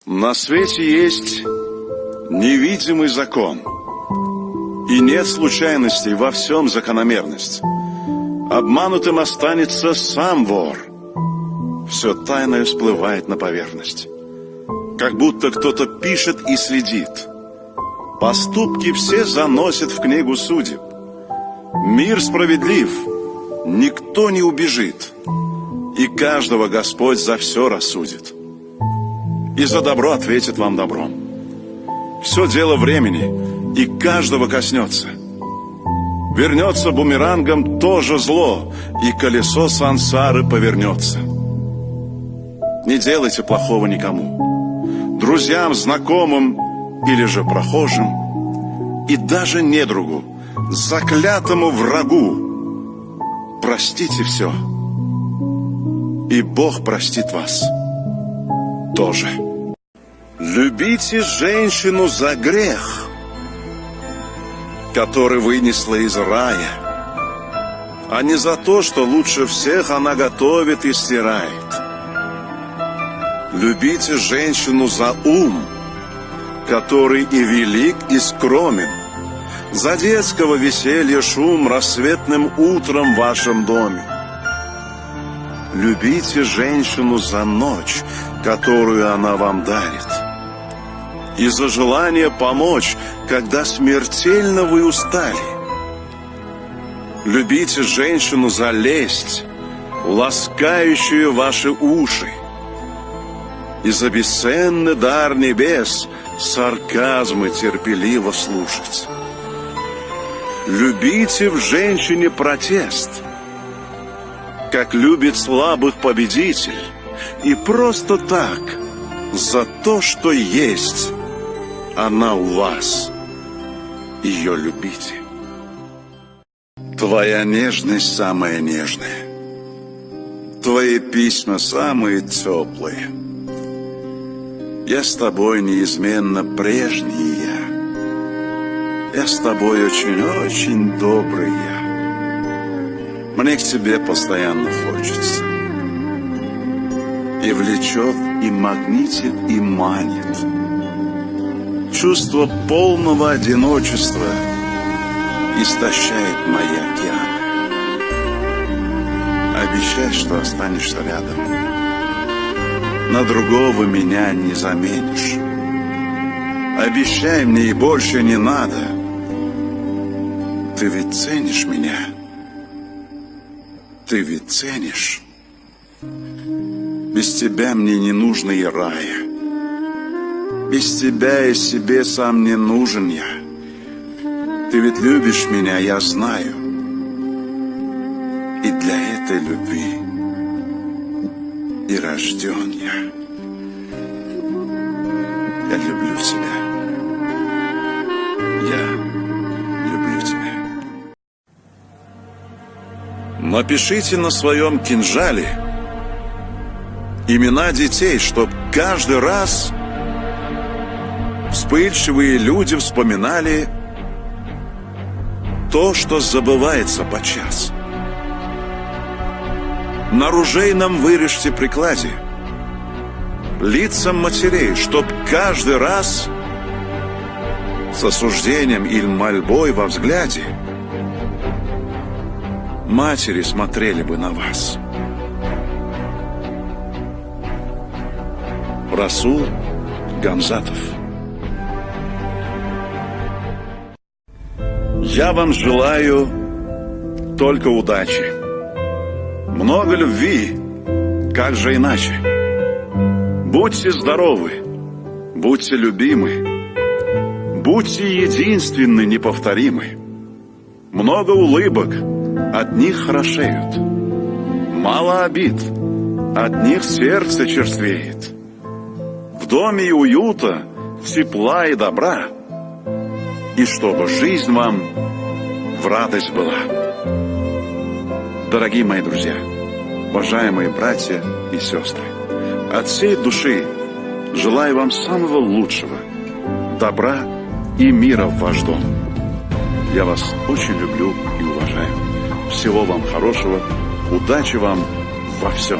На свете есть невидимый закон, и нет случайностей, во всем закономерность. Обманутым останется сам вор. Все тайное всплывает на поверхность. Как будто кто-то пишет и следит. Поступки все заносят в книгу судеб. Мир справедлив, никто не убежит, и каждого Господь за все рассудит. И за добро ответит вам добром. Все дело времени, и каждого коснется. Вернется бумерангом тоже зло, и колесо сансары повернется. Не делайте плохого никому, друзьям, знакомым или же прохожим, и даже недругу, заклятому врагу. Простите все, и Бог простит вас тоже. Любите женщину за грех, который вынесла из рая, а не за то, что лучше всех она готовит и стирает. Любите женщину за ум, который и велик, и скромен, за детского веселья шум рассветным утром в вашем доме. Любите женщину за ночь, которую она вам дарит, и за желание помочь, когда смертельно вы устали. Любите женщину за лесть, ласкающую ваши уши, и за бесценный дар небес сарказмы терпеливо слушать. Любите в женщине протест, как любит слабых победитель, и просто так, за то, что есть она у вас, ее любите. Твоя нежность самая нежная, твои письма самые теплые. Я с тобой неизменно прежний я с тобой очень-очень добрый я. Мне к тебе постоянно хочется. И влечет, и магнитит, и манит. Чувство полного одиночества истощает мои океаны. Обещай, что останешься рядом. На другого меня не заменишь. Обещай мне, и больше не надо. Ты ведь ценишь меня? Ты ведь ценишь? Без тебя мне не нужно и рая. Без тебя и себе сам не нужен я. Ты ведь любишь меня, я знаю. И для этой любви и рожден я. Я люблю тебя. Я люблю тебя. Напишите на своем кинжале имена детей, чтоб каждый раз вспыльчивые люди вспоминали то, что забывается подчас. На ружейном вырежьте прикладе лицам матерей, чтоб каждый раз с осуждением или мольбой во взгляде матери смотрели бы на вас. Расул Гамзатов. Я вам желаю только удачи, много любви, как же иначе. Будьте здоровы, будьте любимы, будьте единственны, неповторимы. Много улыбок, от них хорошеют. Мало обид, от них сердце черствеет. В доме и уюта, тепла и добра, и чтобы жизнь вам в радость была. Дорогие мои друзья, уважаемые братья и сестры, от всей души желаю вам самого лучшего, добра и мира в ваш дом. Я вас очень люблю и уважаю. Всего вам хорошего, удачи вам во всем.